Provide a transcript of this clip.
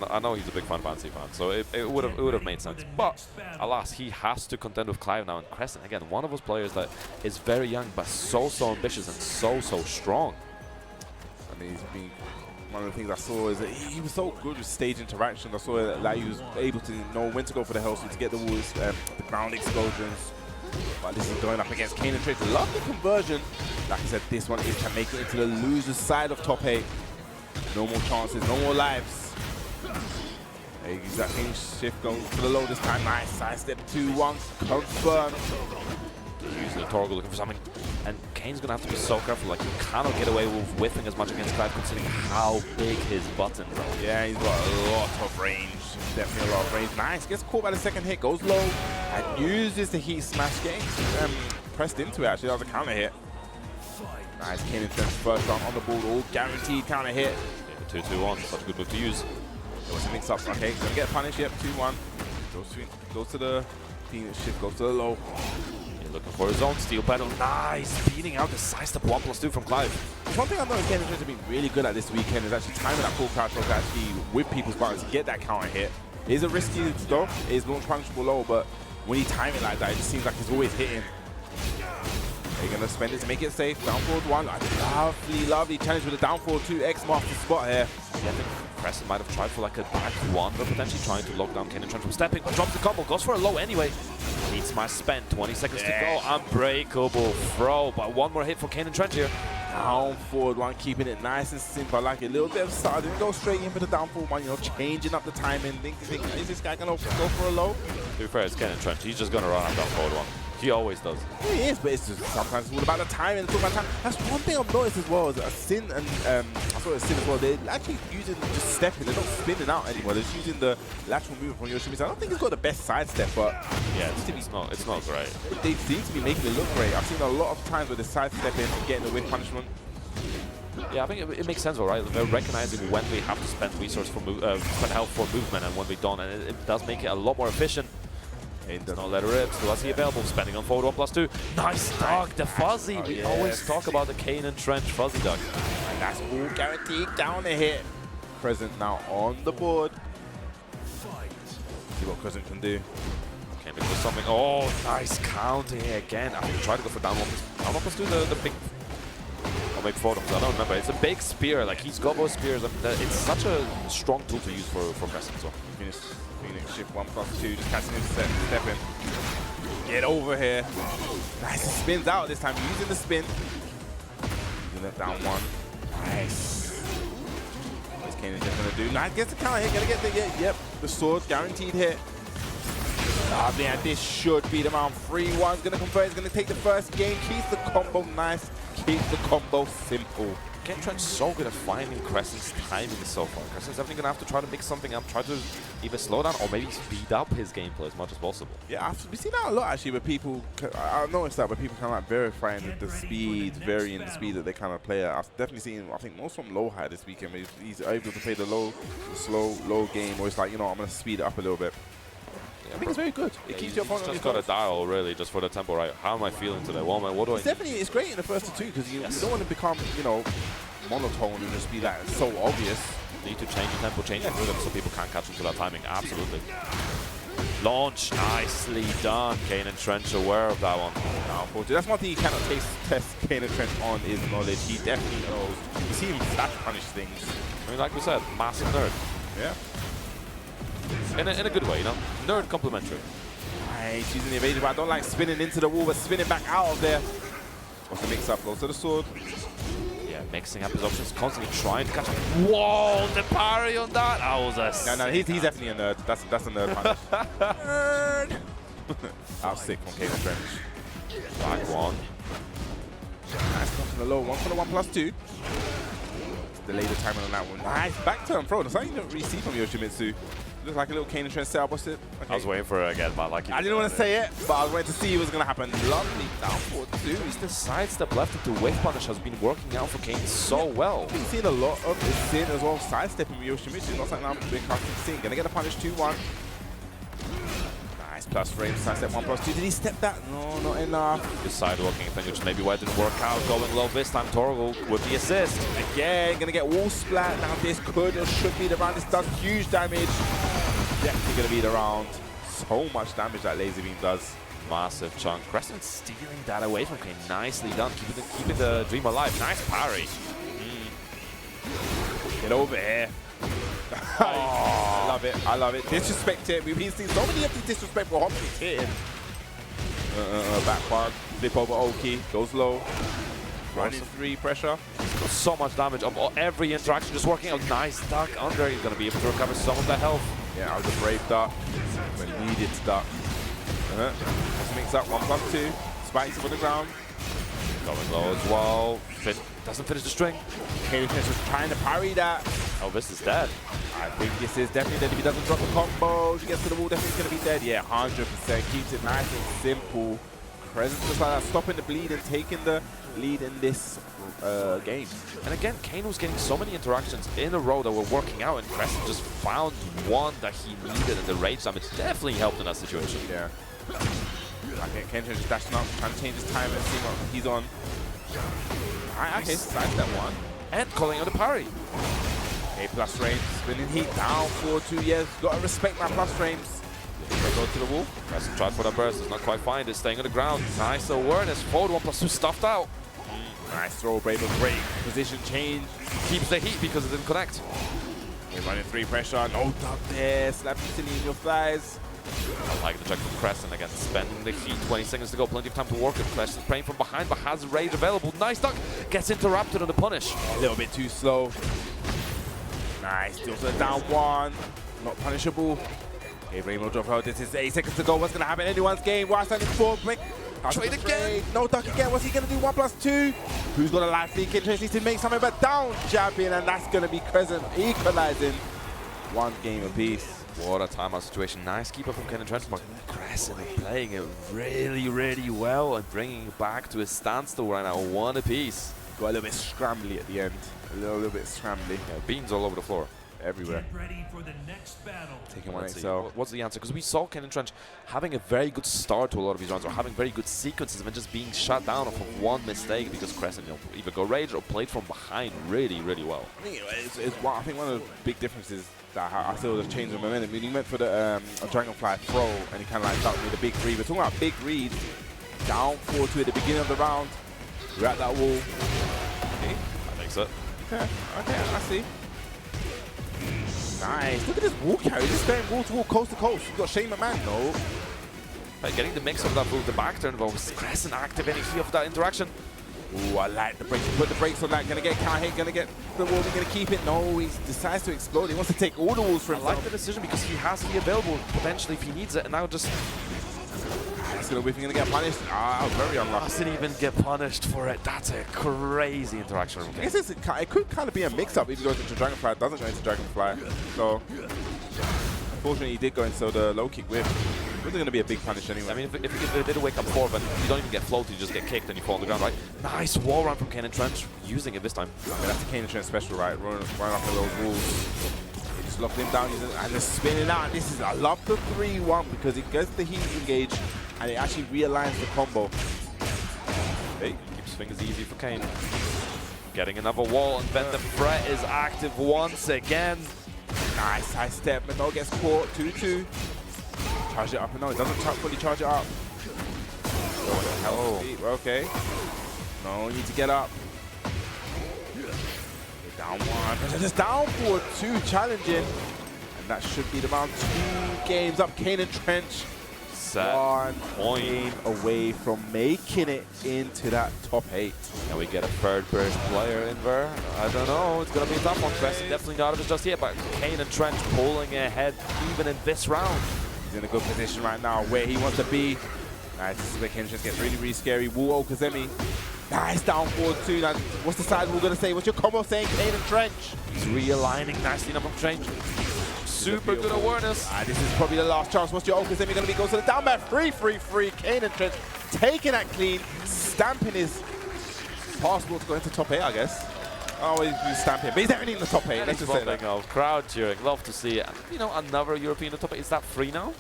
I know he's a big Final Fantasy fan, so it would have made sense. But alas, he has to contend with Clive now. And CRESCENT, again, one of those players that is very young but so ambitious and so strong. And he's been one of the things I saw is that he was so good with stage interactions. I saw that he was able to know when to go for the hell to get the walls, the ground explosions. But this is going up against KANEANTRENCH. Love the conversion. Like I said, this one is to make it into the loser's side of top 8. No more chances, no more lives. There you go, that shift going for the low this time. Nice, sidestep 2-1, confirm. Using the Torgo looking for something. And Kane's going to have to be so careful. Like, you cannot get away with whiffing as much against Clive, considering how big his buttons are. Yeah, he's got a lot of range. Definitely a lot of range. Nice, gets caught by the second hit, goes low, and uses the heat smash game. Pressed into it, actually. That was a counter hit. Nice, KANEANTRENCH first round on the board, all guaranteed counter hit. Yeah, 2-2-1, such a good move to use. There was a mix up. Okay, gonna get punished. Yep, 2-1. Goes to the Phoenix shift, goes to the low. Looking for his own steel pedal. Nice! Beating out the sidestep 1+2 from Clive. One thing I noticed KANEANTRENCH has been really good at this weekend is actually timing that full crouch to actually whip people's buttons to get that counter hit. It is a risky stuff. It is launch punishable low, but when you time it like that, it just seems like it's always hitting. They're going to spend it to make it safe. Down forward 1. Lovely challenge with a down forward 2. X marks the spot here. Yeah, I think CRESCENT might have tried for like a back 1, but potentially trying to lock down KANEANTRENCH from stepping, but drops the combo, goes for a low anyway. Needs smash spent, 20 seconds to go. Unbreakable throw, but one more hit for KANEANTRENCH here. Down forward 1, keeping it nice and simple. I like it. A little bit of start. Didn't go straight in for the down forward 1, you know, changing up the timing. Think, is this guy going to go for a low? To be fair, it's KANEANTRENCH. He's just going to run out down forward 1. He always does. He is, but it's just sometimes it's all about the timing. It's all about time. That's one thing I've noticed as well. Is a Sin and I saw a Sin as well. They're actually using just stepping. They're not spinning out anymore. They're just using the lateral movement from Yoshimitsu. I don't think he's got the best sidestep, but yeah, it's not great. They seem to be making it look great. I've seen a lot of times where they're sidestepping and getting the whiff punishment. Yeah, I think it makes sense, all right. They're recognizing when we have to spend resource for spend health for movement and when we don't, and it does make it a lot more efficient. It does not let her rip. Still has he available. Spending on forward 1+2. Nice dog, the fuzzy. We always talk about the KANEANTRENCH fuzzy dog. And that's all guaranteed down the hit. CRESCENT now on the board. See what CRESCENT can do. Came in with something. Oh, nice counter here again. I think he tried to go for down 1+2, the big. Or maybe forward, I don't remember. It's a big spear. Like, he's got those spears. I mean, it's such a strong tool to use for CRESCENT. So. Phoenix shift 1+2, just catching him stepping. Get over here. Nice, he spins out this time, using the spin. Using that down 1. Nice. What's KANEANTRENCH gonna do? Nice, gets the counter hit, gonna get the yep, the sword, guaranteed hit. Lovely, and this should be the round. 3-1's gonna convert, it's gonna take the first game, keeps the combo nice, keeps the combo simple. KANEANTRENCH so good at finding CRESCENT's timing so far. CRESCENT's definitely gonna have to try to mix something up, try to either slow down or maybe speed up his gameplay as much as possible. Yeah, we've seen that a lot actually, where people, I've noticed that, where people kind of like verifying the speed, varying the speed that they kind of play at. I've definitely seen, I think most from low high this weekend, he's able to play the slow, low game, or it's like, you know, I'm gonna speed it up a little bit. Yeah, I think it's very good. It keeps your opponent on his just got a dial really, just for the tempo, right? How am I feeling today? What do I? It's great in the first two because you don't want to become, you know, monotone and just be like so obvious. Need to change the tempo, change the rhythm so people can't catch into that timing. Absolutely. Launch, nicely done. KANEANTRENCH aware of that one. No, that's one thing you cannot test KANEANTRENCH on is knowledge. He definitely knows. You see him flash punish things. I mean, like we said, massive nerd. Yeah. In a good way, you know? Nerd complimentary. Nice, using the evasion, but I don't like spinning into the wall, but spinning back out of there. What's the mix up? Goes to the sword. Yeah, mixing up his options, constantly trying to catch him. Whoa, the parry on that! That was a No, he's definitely a nerd. That's a nerd punish. Nerd! That was sick from KANEANTRENCH. Back 1. Nice, from the low. 1 for the 1+2. Delay the timing on that one. Nice, back turn throw. That's something you don't really see from Yoshimitsu. Looks like a little KANEANTRENCH setup. What's it? Okay. I was waiting for it again, man. Like I didn't want to say it, but I was waiting to see what was going to happen. Lovely down forward 2. The sidestep left into whiff punish has been working out for Kane so well. We've seen a lot of the Sin as well, sidestepping with Yoshimitsu. Not something I'm been accustomed to seeing. Gonna get a punish 2-1. Nice plus frames, side step 1+2. Did he step that? No, not enough. Good sidewalking thing, which maybe why it didn't work out. Going low this time, Torgo with the assist. Again, gonna get wall splat. Now this could or should be the round. This does huge damage. Definitely gonna be the round. So much damage that laser beam does. Massive chunk. Crescent stealing that away from Kane. Nicely done. Keeping the dream alive. Nice parry. Get over here. I love it. I love it. Disrespect it. We've seen so many of these disrespectful hops hitting. Back park. Flip over Oki. Goes low. Running 3 pressure. Got so much damage of every interaction. Just working out. Nice duck under. He's going to be able to recover some of the health. Yeah, I was a brave duck. When needed duck. Let's mix up 1+2. Spikes for the ground. Going low as well. Doesn't finish the string. KANEANTRENCH is trying to parry that. Oh, this is dead. I think this is definitely dead. If he doesn't drop the combo, if he gets to the wall, definitely going to be dead. Yeah, 100%. Keeps it nice and simple. Crescent just like that, stopping the bleed and taking the lead in this game. And again, Kane was getting so many interactions in a row that were working out, and Crescent just found one that he needed, and the rage damage definitely helped in that situation. Yeah. I think KANEANTRENCH is dashing up, trying to change his time and see what he's on. Okay, side step 1. And calling out the parry. A plus frames, spinning heat down 4-2. Yes, gotta respect my plus frames. Go to the wall. Crescent tried for that burst, it's not quite fine. It's staying on the ground. Nice awareness. Forward 1+2 stuffed out. Nice throw, Brave. Great position change. Keeps the heat because it didn't connect. You're running 3 pressure. No duck there. Slap instantly in your thighs. I like the check from Crescent again, spending the heat, 20 seconds to go, plenty of time to work it. Crescent spraying from behind, but has rage available. Nice duck, gets interrupted on the punish. A little bit too slow. Nice, deals a down 1. Not punishable. Okay, Rainbow drop out. This is 8 seconds to go. What's going to happen? Anyone's game. Why standing 4? Blink. Trade again. No duck again. What's he going to do? 1+2. Who's going to live feed? KANEANTRENCH needs to make something, but down jabbing, and that's going to be Crescent equalizing. 1 game apiece. What a timeout situation. Nice keeper from KANEANTRENCH, but Crescent playing it really, really well and bringing it back to a standstill right now, 1 apiece. Got a little bit scrambly at the end. A little bit scrambly. Yeah, beans all over the floor. Everywhere. Get ready for the next battle. Taking 1 XL. What's the answer? Because we saw KANEANTRENCH having a very good start to a lot of these rounds, or having very good sequences, and just being shut down off of 1 mistake because Crescent, either go rage or played from behind really, really well. I think I think one of the big differences that I feel the change of momentum. I mean, he went for the Dragonfly throw, and he kind of like ducked me the big read. We're talking about big reads. Down 4-2 at the beginning of the round. We're at that wall. Okay, that makes it. Okay, I see. Nice. Look at this wall carry. Just going wall to wall, coast to coast. You've got Shane McMahon. No. Right, getting the mix of that move, the back turn, but Crescent activating fear of that interaction. Ooh, I like the brakes. Put the brakes on that. Gonna get counter hit. Gonna get the wall. We're gonna keep it. No, he decides to explode. He wants to take all the walls for himself. I like the decision because he has to be available potentially if he needs it, and now just. He's gonna whiff. He's gonna get punished. Ah, very unlucky. Doesn't even get punished for it. That's a crazy interaction. I guess it could kind of be a mix-up if he goes into Dragonfly. It doesn't go into Dragonfly. So, unfortunately, he did go into the low kick whip. It wasn't going to be a big punish anyway. I mean, if it did wake up 4, but you don't even get floated, you just get kicked and you fall on the ground, right? Nice wall run from KANEANTRENCH, using it this time. I mean, that's a KANEANTRENCH special, right? Run up those walls. He just locked him down and just spinning out. This is, I love the 3-1 because it gets the heat engage and it actually realigns the combo. Hey, keeps things easy for Kane. Getting another wall, and then the threat is active once again. Nice side step, but no gets caught. 2-2. Charge it up, and no, it doesn't fully charge it up. Oh, okay. No, you need to get up. You're down 1. Just down 4-2, challenging. And that should be the round 2 games up. KANEANTRENCH. 1 game away from making it into that top 8. And we get a 3rd burst player in there. I don't know, it's going to be a tough one. Crescent definitely not of it just yet, but KANEANTRENCH pulling ahead even in this round. He's in a good position right now where he wants to be. Nice, this is where KANEANTRENCH gets really, really scary. Woo Okazemi. Nice, down 4-2. Now, what's the side wall going to say? What's your combo saying? KANEANTRENCH. He's realigning nicely enough of change. Super good awareness. This is probably the last chance. What's your Okazemi going to be? Goes to the down back. 3-3-3. KANEANTRENCH taking that clean. Stamping is possible to go into top 8, I guess. Oh, he's stamping. But he's definitely in the top 8. Let's just say that. Crowd cheering. Love to see it. You know, another European in the top 8. Is that free now?